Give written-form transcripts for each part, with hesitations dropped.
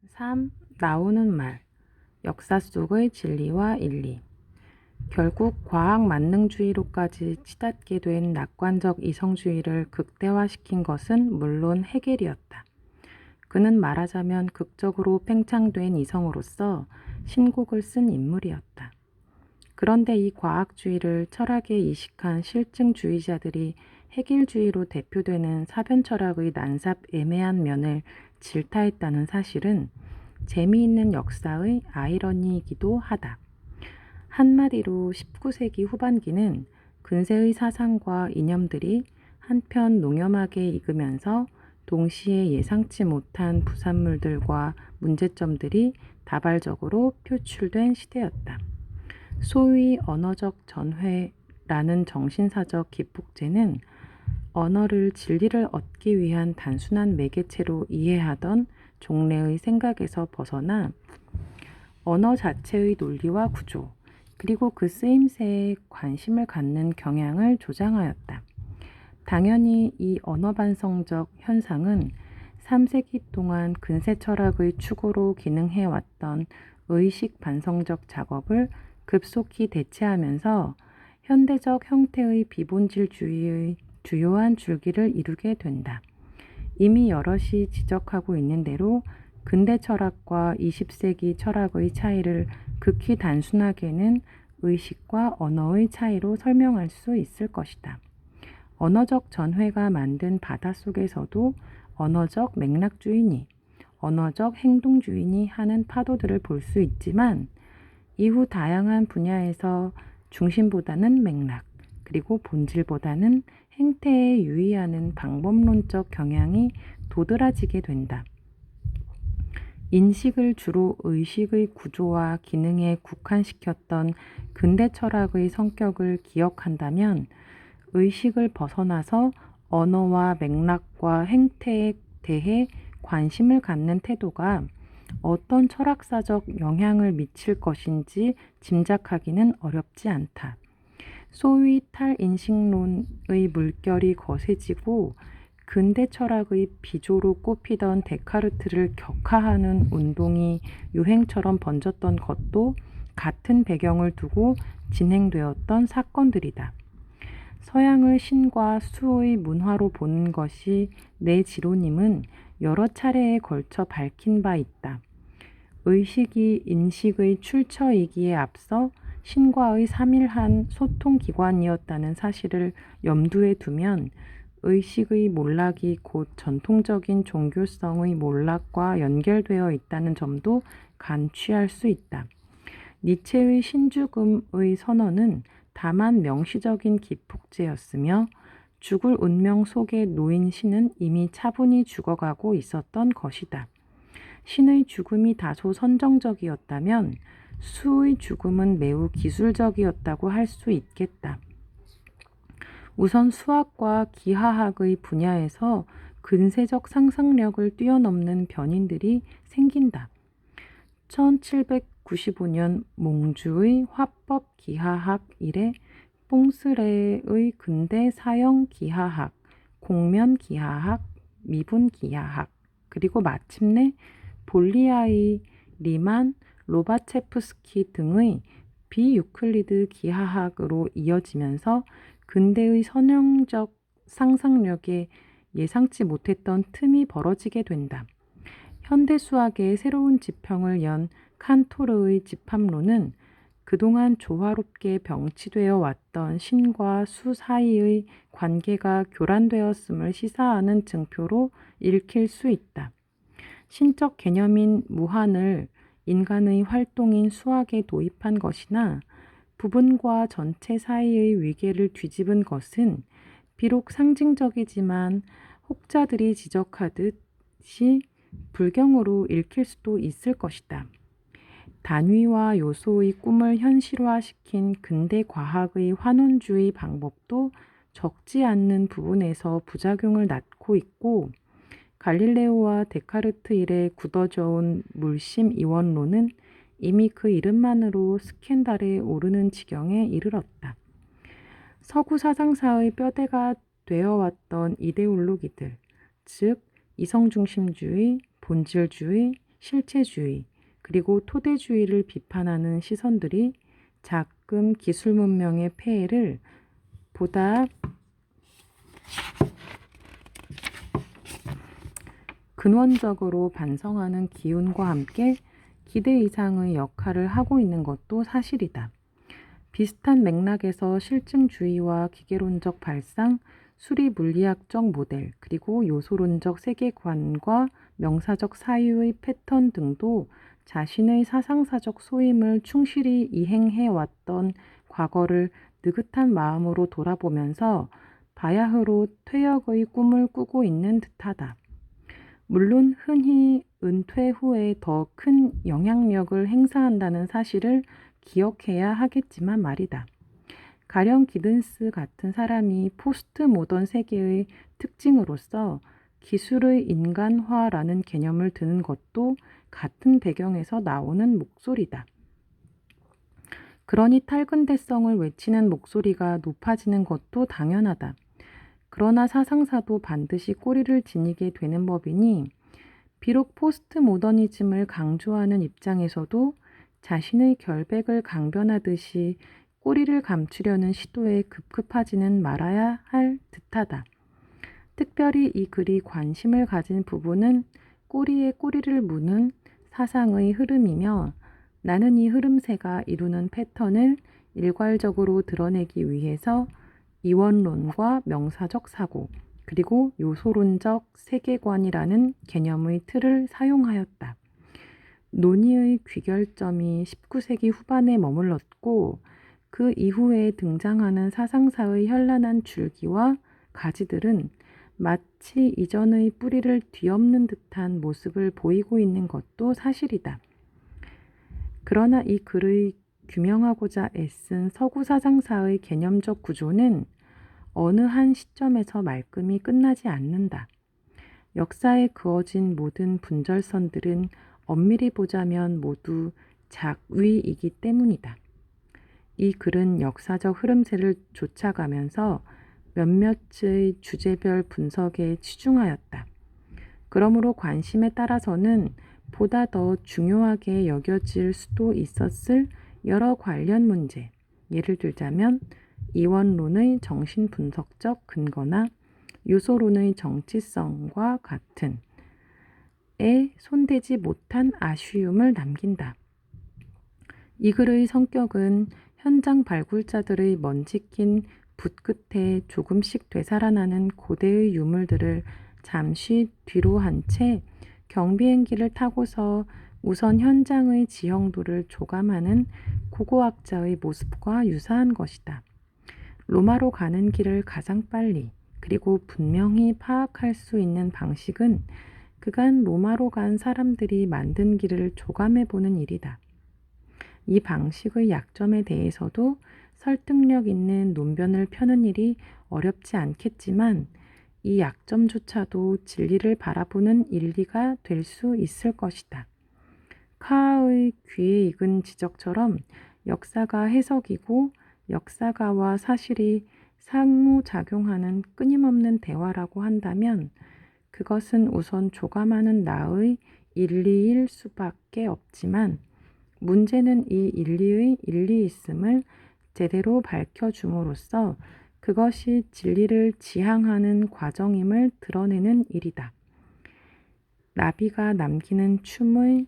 3. 나오는 말. 역사 속의 진리와 일리. 결국 과학 만능주의로까지 치닫게 된 낙관적 이성주의를 극대화시킨 것은 물론 헤겔이었다. 그는 말하자면 극적으로 팽창된 이성으로서 신곡을 쓴 인물이었다. 그런데 이 과학주의를 철학에 이식한 실증주의자들이 헤겔주의로 대표되는 사변철학의 난삽 애매한 면을 질타했다는 사실은 재미있는 역사의 아이러니이기도 하다. 한마디로 19세기 후반기는 근세의 사상과 이념들이 한편 농염하게 익으면서 동시에 예상치 못한 부산물들과 문제점들이 다발적으로 표출된 시대였다. 소위 언어적 전회라는 정신사적 기폭제는 언어를 진리를 얻기 위한 단순한 매개체로 이해하던 종래의 생각에서 벗어나 언어 자체의 논리와 구조, 그리고 그 쓰임새에 관심을 갖는 경향을 조장하였다. 당연히 이 언어반성적 현상은 3세기 동안 근세 철학의 축으로 기능해왔던 의식 반성적 작업을 급속히 대체하면서 현대적 형태의 비본질주의의 주요한 줄기를 이루게 된다. 이미 여럿이 지적하고 있는 대로 근대 철학과 20세기 철학의 차이를 극히 단순하게는 의식과 언어의 차이로 설명할 수 있을 것이다. 언어적 전회가 만든 바닷속에서도 언어적 맥락주의니, 언어적 행동주의니 하는 파도들을 볼 수 있지만 이후 다양한 분야에서 중심보다는 맥락, 그리고 본질보다는 행태에 유의하는 방법론적 경향이 도드라지게 된다. 인식을 주로 의식의 구조와 기능에 국한시켰던 근대 철학의 성격을 기억한다면 의식을 벗어나서 언어와 맥락과 행태에 대해 관심을 갖는 태도가 어떤 철학사적 영향을 미칠 것인지 짐작하기는 어렵지 않다. 소위 탈인식론의 물결이 거세지고 근대 철학의 비조로 꼽히던 데카르트를 격하하는 운동이 유행처럼 번졌던 것도 같은 배경을 두고 진행되었던 사건들이다. 서양의 신과 수의 문화로 보는 것이 내 지로님은 여러 차례에 걸쳐 밝힌 바 있다. 의식이 인식의 출처이기에 앞서 신과의 삼일한 소통기관이었다는 사실을 염두에 두면 의식의 몰락이 곧 전통적인 종교성의 몰락과 연결되어 있다는 점도 간취할 수 있다. 니체의 신죽음의 선언은 다만 명시적인 기폭제였으며 죽을 운명 속에 놓인 신은 이미 차분히 죽어가고 있었던 것이다. 신의 죽음이 다소 선정적이었다면 수의 죽음은 매우 기술적이었다고 할 수 있겠다. 우선 수학과 기하학의 분야에서 근세적 상상력을 뛰어넘는 변인들이 생긴다. 1795년 몽주의 화법 기하학 이래 뽕스레의 근대 사형 기하학, 공면 기하학, 미분 기하학, 그리고 마침내 볼리아의 리만 로바체프스키 등의 비유클리드 기하학으로 이어지면서 근대의 선형적 상상력에 예상치 못했던 틈이 벌어지게 된다. 현대 수학의 새로운 지평을 연 칸토르의 집합론은 그동안 조화롭게 병치되어 왔던 신과 수 사이의 관계가 교란되었음을 시사하는 증표로 읽힐 수 있다. 신적 개념인 무한을 인간의 활동인 수학에 도입한 것이나 부분과 전체 사이의 위계를 뒤집은 것은 비록 상징적이지만 혹자들이 지적하듯이 불경으로 읽힐 수도 있을 것이다. 단위와 요소의 꿈을 현실화시킨 근대 과학의 환원주의 방법도 적지 않는 부분에서 부작용을 낳고 있고 갈릴레오와 데카르트 이래 굳어져 온 물심 이원론은 이미 그 이름만으로 스캔들에 오르는 지경에 이르렀다. 서구 사상사의 뼈대가 되어왔던 이데올로기들, 즉 이성중심주의, 본질주의, 실체주의, 그리고 토대주의를 비판하는 시선들이 자금 기술 문명의 폐해를 보다 근원적으로 반성하는 기운과 함께 기대 이상의 역할을 하고 있는 것도 사실이다. 비슷한 맥락에서 실증주의와 기계론적 발상, 수리 물리학적 모델, 그리고 요소론적 세계관과 명사적 사유의 패턴 등도 자신의 사상사적 소임을 충실히 이행해왔던 과거를 느긋한 마음으로 돌아보면서 바야흐로 퇴역의 꿈을 꾸고 있는 듯하다. 물론 흔히 은퇴 후에 더 큰 영향력을 행사한다는 사실을 기억해야 하겠지만 말이다. 가령 기든스 같은 사람이 포스트 모던 세계의 특징으로서 기술의 인간화라는 개념을 드는 것도 같은 배경에서 나오는 목소리다. 그러니 탈근대성을 외치는 목소리가 높아지는 것도 당연하다. 그러나 사상사도 반드시 꼬리를 지니게 되는 법이니 비록 포스트 모더니즘을 강조하는 입장에서도 자신의 결백을 강변하듯이 꼬리를 감추려는 시도에 급급하지는 말아야 할 듯하다. 특별히 이 글이 관심을 가진 부분은 꼬리에 꼬리를 무는 사상의 흐름이며 나는 이 흐름새가 이루는 패턴을 일괄적으로 드러내기 위해서 이원론과 명사적 사고, 그리고 요소론적 세계관이라는 개념의 틀을 사용하였다. 논의의 귀결점이 19세기 후반에 머물렀고 그 이후에 등장하는 사상사의 현란한 줄기와 가지들은 마치 이전의 뿌리를 뒤엎는 듯한 모습을 보이고 있는 것도 사실이다. 그러나 이 글의 규명하고자 애쓴 서구 사상사의 개념적 구조는 어느 한 시점에서 말끔히 끝나지 않는다. 역사에 그어진 모든 분절선들은 엄밀히 보자면 모두 작위이기 때문이다. 이 글은 역사적 흐름새를 쫓아가면서 몇몇의 주제별 분석에 치중하였다. 그러므로 관심에 따라서는 보다 더 중요하게 여겨질 수도 있었을 여러 관련 문제, 예를 들자면 이원론의 정신분석적 근거나 요소론의 정치성과 같은 에 손대지 못한 아쉬움을 남긴다. 이 글의 성격은 현장 발굴자들의 먼지 낀 붓 끝에 조금씩 되살아나는 고대의 유물들을 잠시 뒤로 한 채 경비행기를 타고서 우선 현장의 지형도를 조감하는 고고학자의 모습과 유사한 것이다. 로마로 가는 길을 가장 빨리 그리고 분명히 파악할 수 있는 방식은 그간 로마로 간 사람들이 만든 길을 조감해보는 일이다. 이 방식의 약점에 대해서도 설득력 있는 논변을 펴는 일이 어렵지 않겠지만 이 약점조차도 진리를 바라보는 일리가 될 수 있을 것이다. 카의 귀에 익은 지적처럼 역사가 해석이고 역사가와 사실이 상호작용하는 끊임없는 대화라고 한다면 그것은 우선 조감하는 나의 일리일 수밖에 없지만 문제는 이 일리의 일리있음을 제대로 밝혀줌으로써 그것이 진리를 지향하는 과정임을 드러내는 일이다. 나비가 남기는 춤의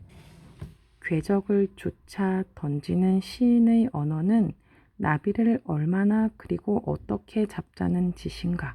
궤적을 쫓아 던지는 시인의 언어는 나비를 얼마나 그리고 어떻게 잡자는 짓인가.